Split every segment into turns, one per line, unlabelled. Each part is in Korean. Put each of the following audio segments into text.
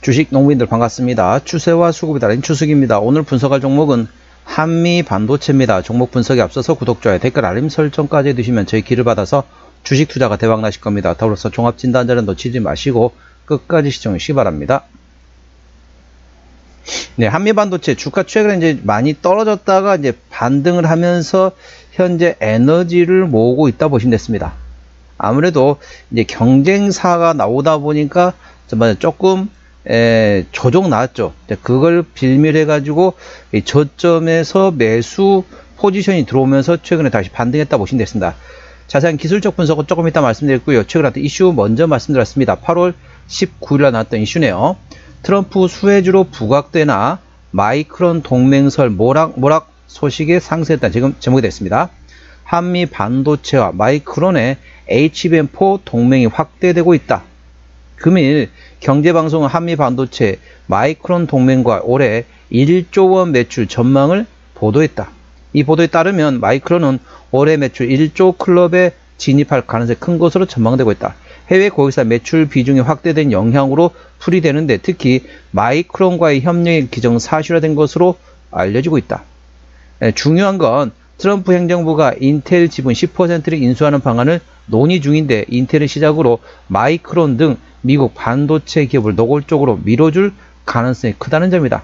주식 농부인들 반갑습니다. 추세와 수급이 다른 추석입니다. 오늘 분석할 종목은 한미 반도체입니다. 종목 분석에 앞서서 구독, 좋아요, 댓글, 알림 설정까지 해두시면 저희 길을 받아서 주식 투자가 대박 나실 겁니다. 더불어서 종합 진단자는 놓치지 마시고 끝까지 시청해 주시기 바랍니다. 네, 한미 반도체 주가 최근에 이제 많이 떨어졌다가 이제 반등을 하면서 현재 에너지를 모으고 있다 보시면 됐습니다. 아무래도 이제 경쟁사가 나오다 보니까 조금 조정 나왔죠. 그걸 빌미해 가지고 저점에서 매수 포지션이 들어오면서 최근에 다시 반등했다 보시면 됐습니다. 자세한 기술적 분석은 조금 이따 말씀드렸고요. 최근에 나왔던 이슈 먼저 말씀드렸습니다. 8월 19일에 나왔던 이슈네요. 트럼프 수혜주로 부각되나 마이크론 동맹설 모락 소식에 상승했다. 지금 제목이 됐습니다. 한미 반도체와 마이크론의 HBM4 동맹이 확대되고 있다. 금일 경제방송은 한미 반도체 마이크론 동맹과 올해 1조 원 매출 전망을 보도했다. 이 보도에 따르면 마이크론은 올해 매출 1조 클럽에 진입할 가능성이 큰 것으로 전망되고 있다. 해외 고객사 매출 비중이 확대된 영향으로 풀이되는데 특히 마이크론과의 협력이 기정사실화된 것으로 알려지고 있다. 중요한 건 트럼프 행정부가 인텔 지분 10%를 인수하는 방안을 논의 중인데 인텔을 시작으로 마이크론 등 미국 반도체 기업을 노골적으로 밀어줄 가능성이 크다는 점이다.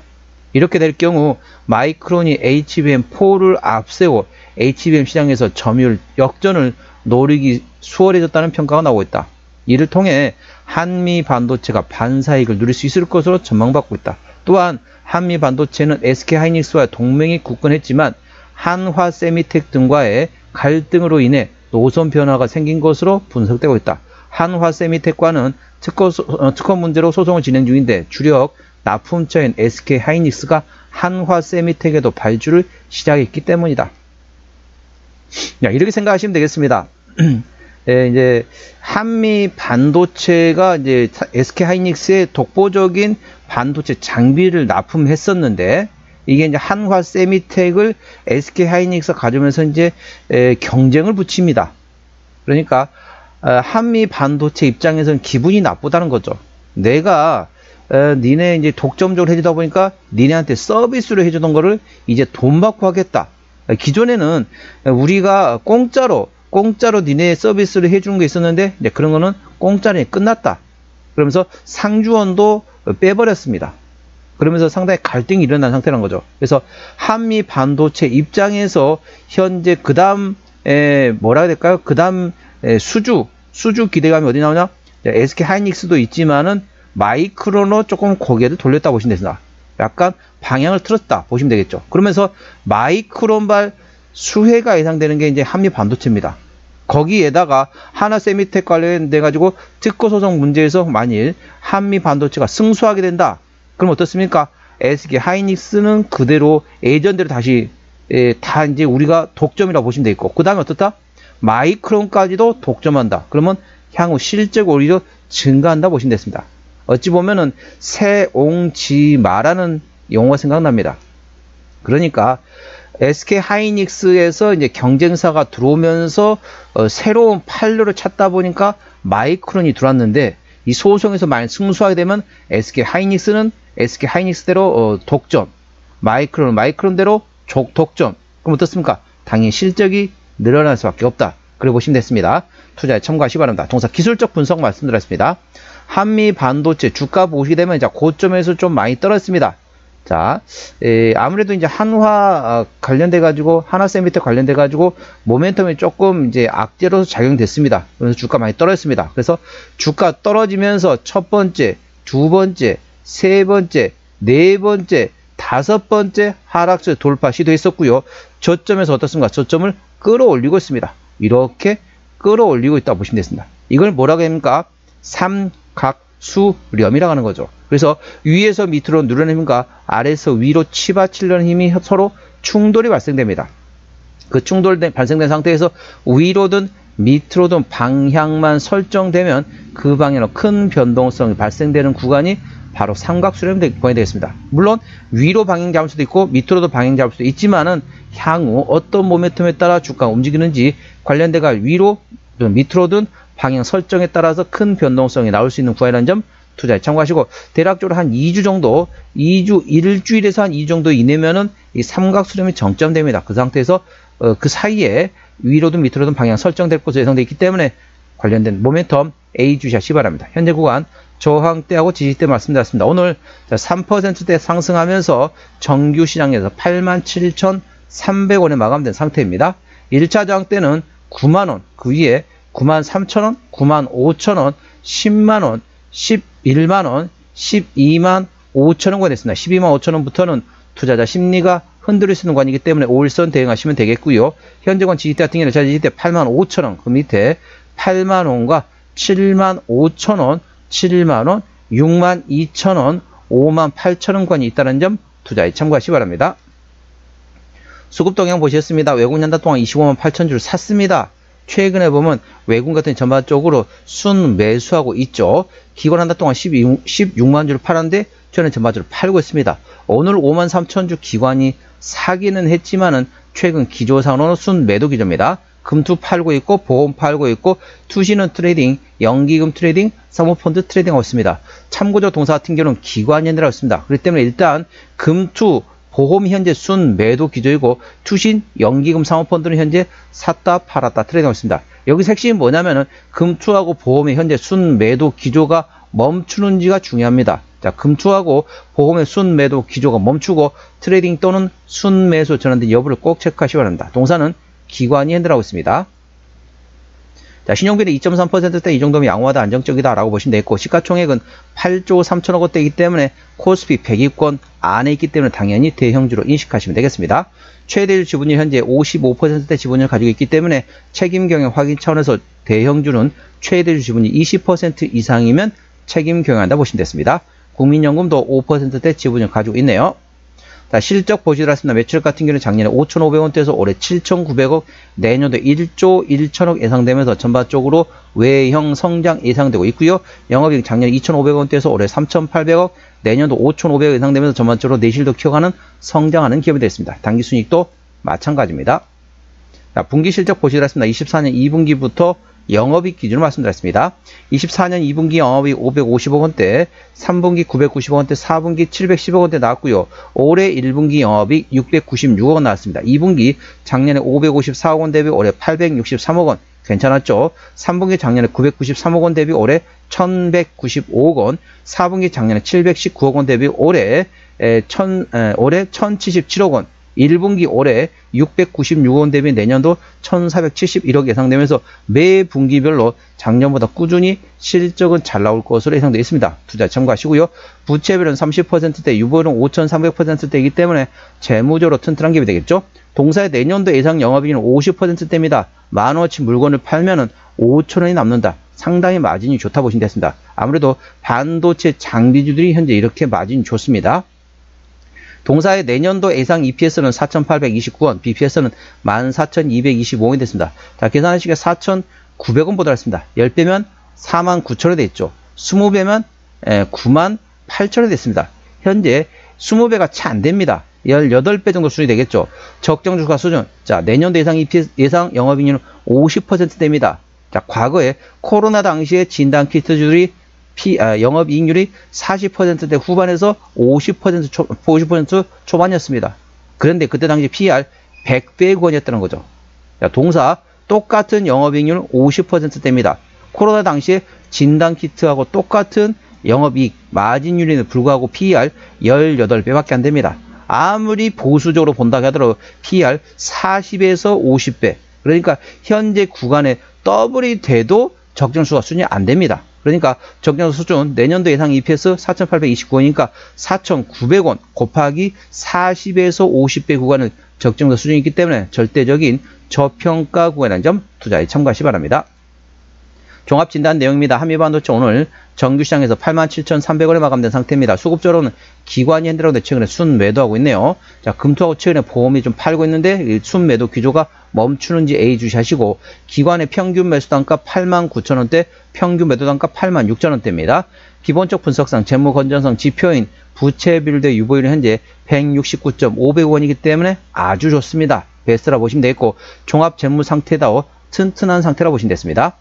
이렇게 될 경우 마이크론이 HBM4를 앞세워 HBM 시장에서 점유율 역전을 노리기 수월해졌다는 평가가 나오고 있다. 이를 통해 한미 반도체가 반사이익을 누릴 수 있을 것으로 전망받고 있다. 또한 한미 반도체는 SK하이닉스와 동맹이 굳건했지만 한화 세미텍 등과의 갈등으로 인해 노선 변화가 생긴 것으로 분석되고 있다. 한화 세미텍과는 특허 문제로 소송을 진행 중인데 주력 납품처인 SK하이닉스가 한화 세미텍에도 발주를 시작했기 때문이다. 이렇게 생각하시면 되겠습니다. 이제 한미 반도체가 이제 SK하이닉스의 독보적인 반도체 장비를 납품했었는데 이게 이제 한화 세미텍을 SK하이닉스가 가져오면서 이제 경쟁을 붙입니다. 그러니까 한미 반도체 입장에서는 기분이 나쁘다는 거죠. 내가 니네 이제 독점적으로 해주다 보니까 니네한테 서비스로 해주던 거를 이제 돈 받고 하겠다. 기존에는 우리가 공짜로 니네 서비스를 해주는 게 있었는데 이제 그런 거는 공짜로 끝났다. 그러면서 상주원도 빼버렸습니다. 그러면서 상당히 갈등이 일어난 상태라는 거죠. 그래서 한미 반도체 입장에서 현재 그 다음 뭐라 해야 될까요? 그 다음 수주 기대감이 어디 나오냐? SK하이닉스도 있지만은 마이크론으로 조금 고개를 돌렸다 보시면 됩니다. 약간 방향을 틀었다 보시면 되겠죠. 그러면서 마이크론발 수혜가 예상되는 게 이제 한미 반도체입니다. 거기에다가 하나 세미텍 관련돼 가지고 특허 소송 문제에서 만일 한미 반도체가 승소하게 된다. 그럼 어떻습니까? SK하이닉스는 그대로 예전대로 다시 다 이제 우리가 독점이라고 보시면 되겠고 그 다음에 어떻다? 마이크론까지도 독점한다. 그러면 향후 실적 오히려 증가한다 보시면 됐습니다. 어찌 보면은 새옹지마라는 용어가 생각납니다. 그러니까 SK하이닉스에서 이제 경쟁사가 들어오면서 새로운 판로를 찾다 보니까 마이크론이 들어왔는데 이 소송에서 만약 승소하게 되면 SK하이닉스는 SK하이닉스대로 독점, 마이크론대로 독점. 그럼 어떻습니까? 당연히 실적이 늘어날 수밖에 없다. 그래 보시면 됐습니다. 투자에 참고하시기 바랍니다. 동사 기술적 분석 말씀드렸습니다. 한미 반도체 주가 보시게 되면 이제 고점에서 좀 많이 떨어졌습니다. 자, 아무래도 이제 한화 관련돼 가지고 하나 세미텍 관련돼 가지고 모멘텀이 조금 이제 악재로서 작용됐습니다. 그래서 주가 많이 떨어졌습니다. 그래서 주가 떨어지면서 첫 번째, 두 번째, 세 번째, 네 번째, 다섯 번째 하락세 돌파 시도했었고요. 저점에서 어떻습니까? 저점을 끌어올리고 있습니다. 이렇게 끌어올리고 있다고 보시면 됐습니다. 이걸 뭐라고 합니까? 삼각수렴이라고 하는 거죠. 그래서 위에서 밑으로 누르는 힘과 아래에서 위로 치받치려는 힘이 서로 충돌이 발생됩니다. 그 충돌 발생된 상태에서 위로든 밑으로든 방향만 설정되면 그 방향으로 큰 변동성이 발생되는 구간이 바로 삼각수렴 구간이 되겠습니다. 물론 위로 방향 잡을 수도 있고 밑으로도 방향 잡을 수도 있지만은 향후 어떤 모멘텀에 따라 주가가 움직이는지 관련돼가 위로 밑으로든 방향 설정에 따라서 큰 변동성이 나올 수 있는 구간이라는 점 투자에 참고하시고, 대략적으로 한 2주 정도, 1주일에서 한 2주 정도 이내면은 이 삼각 수렴이 정점됩니다. 그 상태에서 그 사이에 위로든 밑으로든 방향 설정될 것으로 예상되어 있기 때문에 관련된 모멘텀 A 주시하시 바랍니다. 현재 구간 저항대하고 지지대 말씀드렸습니다. 오늘 3%대 상승하면서 정규 시장에서 87,300원에 마감된 상태입니다. 1차 저항대는 9만원, 그 위에 93,000원, 95,000원, 10만원, 11만원, 12만 5천원권이 됐습니다. 12만 5천원부터는 투자자 심리가 흔들릴 수 있는 관이기 때문에 5일선 대응하시면 되겠고요. 현재권 지지대 같은 경우는 지지대 8만 5천원, 그 밑에 8만원과 7만 5천원, 7만원, 6만 2천원, 5만 8천원권이 있다는 점 투자에 참고하시기 바랍니다. 수급 동향 보셨습니다. 외국 연단 동안 25만 8천 주를 샀습니다. 최근에 보면 외국 같은 전반적으로 순 매수하고 있죠. 기관 한달 동안 16만 주를 팔았는데 저는 전반적으로 팔고 있습니다. 오늘 5만 3천 주 기관이 사기는 했지만은 최근 기조상으로는 순 매도 기조입니다. 금투 팔고 있고 보험 팔고 있고 투시는 트레이딩, 연기금 트레이딩, 사모펀드 트레이딩하고 있습니다. 참고적 동사 같은 경우는 기관연이라고 있습니다. 그렇기 때문에 일단 금투, 보험 현재 순 매도 기조이고 투신, 연기금, 사모펀드는 현재 샀다 팔았다 트레이딩하고 있습니다. 여기서 핵심이 뭐냐면은 금투하고 보험의 현재 순 매도 기조가 멈추는지가 중요합니다. 자, 금투하고 보험의 순 매도 기조가 멈추고 트레이딩 또는 순 매수 전환된 여부를 꼭 체크하시기 바랍니다. 동사는 기관이 핸들하고 있습니다. 자, 신용비율이 2.3%대 이 정도면 양호하다, 안정적이다 라고 보시면 되겠고, 시가총액은 8조 3천억 원대이기 때문에 코스피 100위권 안에 있기 때문에 당연히 대형주로 인식하시면 되겠습니다. 최대율 지분율 현재 55%대 지분율을 가지고 있기 때문에 책임 경영 확인 차원에서 대형주는 최대율 지분율 20% 이상이면 책임 경영한다 보시면 되겠습니다. 국민연금도 5%대 지분율을 가지고 있네요. 자, 실적 보시도록 하겠습니다. 매출액 같은 경우는 작년에 5,500원대에서 올해 7,900억, 내년도 1조 1천억 예상되면서 전반적으로 외형 성장 예상되고 있고요. 영업이익 작년에 2,500원대에서 올해 3,800억, 내년도 5,500억 예상되면서 전반적으로 내실도 키워가는 성장하는 기업이 됐습니다. 당기순이익도 마찬가지입니다. 자, 분기 실적 보시도록 하겠습니다. 24년 2분기부터 영업이익 기준으로 말씀드렸습니다. 24년 2분기 영업이익 550억 원대, 3분기 990억 원대, 4분기 710억 원대 나왔고요. 올해 1분기 영업이익 696억 원 나왔습니다. 2분기 작년에 554억 원 대비 올해 863억 원, 괜찮았죠? 3분기 작년에 993억 원 대비 올해 1195억 원, 4분기 작년에 719억 원 대비 올해 1077억 원, 1분기 올해 696억 원 대비 내년도 1471억 예상되면서 매 분기별로 작년보다 꾸준히 실적은 잘 나올 것으로 예상되어 있습니다. 투자 참고하시고요. 부채비율은 30%대, 유보율은 5,300%대이기 때문에 재무적으로 튼튼한 기업이 되겠죠. 동사의 내년도 예상 영업이익은 50%대입니다. 만원어치 물건을 팔면은 5천원이 남는다. 상당히 마진이 좋다 보시면 되겠습니다. 아무래도 반도체 장비주들이 현재 이렇게 마진이 좋습니다. 동사의 내년도 예상 EPS는 4,829원, BPS는 14,225원이 됐습니다. 자, 계산하시기에 4,900원 보도록 했습니다. 10배면 49,000원이 됐죠. 20배면 98,000원이 됐습니다. 현재 20배가 채 안 됩니다. 18배 정도 수준이 되겠죠. 적정주가 수준. 자, 내년도 예상 EPS, 예상 영업이익률은 50%대입니다. 자, 과거에 코로나 당시에 진단키트주들이 영업이익률이 40%대 후반에서 50% 초반이었습니다. 그런데 그때 당시 PER 100배의 구간이었다는 거죠. 자, 동사 똑같은 영업이익률 50%대입니다. 코로나 당시에 진단키트하고 똑같은 영업이익 마진율에는 불구하고 PER 18배밖에 안 됩니다. 아무리 보수적으로 본다고 하더라도 PER 40에서 50배. 그러니까 현재 구간에 더블이 돼도 적정수가 수준이 안 됩니다. 그러니까 적정수 수준 내년도 예상 EPS 4,829원이니까 4,900원 곱하기 40에서 50배 구간은 적정수 수준이기 때문에 절대적인 저평가 구간이라는 점 투자에 참고하시기 바랍니다. 종합진단 내용입니다. 한미반도체 오늘 정규시장에서 87,300원에 마감된 상태입니다. 수급적으로는 기관이 핸들하고 최근에 순매도하고 있네요. 자, 금투하고 최근에 보험이 좀 팔고 있는데 순매도 기조가 멈추는지 A 주시하시고, 기관의 평균 매수단가 89,000원대, 평균 매도단가 86,000원대입니다. 기본적 분석상 재무 건전성 지표인 부채비율 대 유보율은 현재 169.500원이기 때문에 아주 좋습니다. 베스트라 보시면 되겠고, 종합 재무 상태다워 튼튼한 상태라 보시면 됐습니다.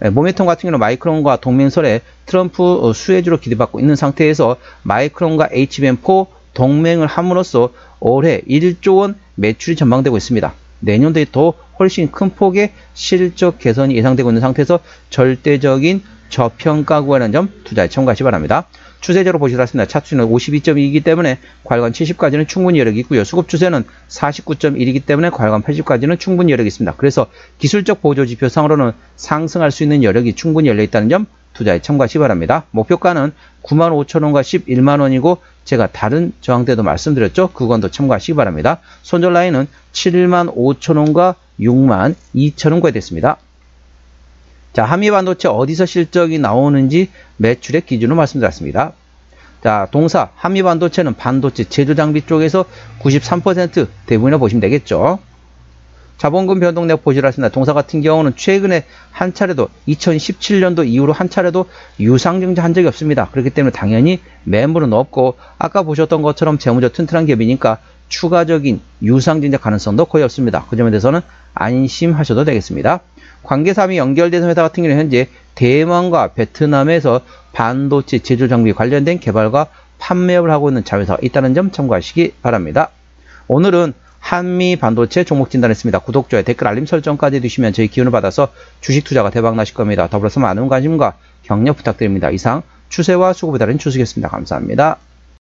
모멘텀 같은 경우는 마이크론과 동맹설에 트럼프 수혜주로 기대받고 있는 상태에서 마이크론과 HBM4 동맹을 함으로써 올해 1조 원 매출이 전망되고 있습니다. 내년도에 더 훨씬 큰 폭의 실적 개선이 예상되고 있는 상태에서 절대적인 저평가구라는 점 투자에 참고하시 기 바랍니다. 추세적으로 보시도록 하겠습니다. 차트는 52.2이기 때문에 과열관 70까지는 충분히 여력이 있고요. 수급 추세는 49.1이기 때문에 과열관 80까지는 충분히 여력이 있습니다. 그래서 기술적 보조 지표상으로는 상승할 수 있는 여력이 충분히 열려 있다는 점 투자에 참고하시 기 바랍니다. 목표가는 95,000원과 11만원이고 제가 다른 저항대도 말씀드렸죠. 그건도 참고하시기 바랍니다. 손절 라인은 75,000원과 62,000원까지 됐습니다. 자, 한미반도체 어디서 실적이 나오는지 매출의 기준으로 말씀드렸습니다. 자, 동사 한미반도체는 반도체 제조장비 쪽에서 93% 대부분이라고 보시면 되겠죠. 자본금 변동력 보시라 했습니다. 동사 같은 경우는 최근에 한 차례도 2017년도 이후로 한 차례도 유상증자 한 적이 없습니다. 그렇기 때문에 당연히 매물은 없고 아까 보셨던 것처럼 재무적 튼튼한 기업이니까 추가적인 유상증자 가능성도 거의 없습니다. 그 점에 대해서는 안심하셔도 되겠습니다. 관계사업이 연결된 회사 같은 경우는 현재 대만과 베트남에서 반도체 제조 장비 관련된 개발과 판매업을 하고 있는 자회사가 있다는 점 참고하시기 바랍니다. 오늘은 한미 반도체 종목 진단했습니다. 구독, 좋아요, 댓글, 알림 설정까지 해두시면 저희 기운을 받아서 주식 투자가 대박 나실 겁니다. 더불어서 많은 관심과 격려 부탁드립니다. 이상 추세와 수급에 따른 추석이었습니다. 감사합니다.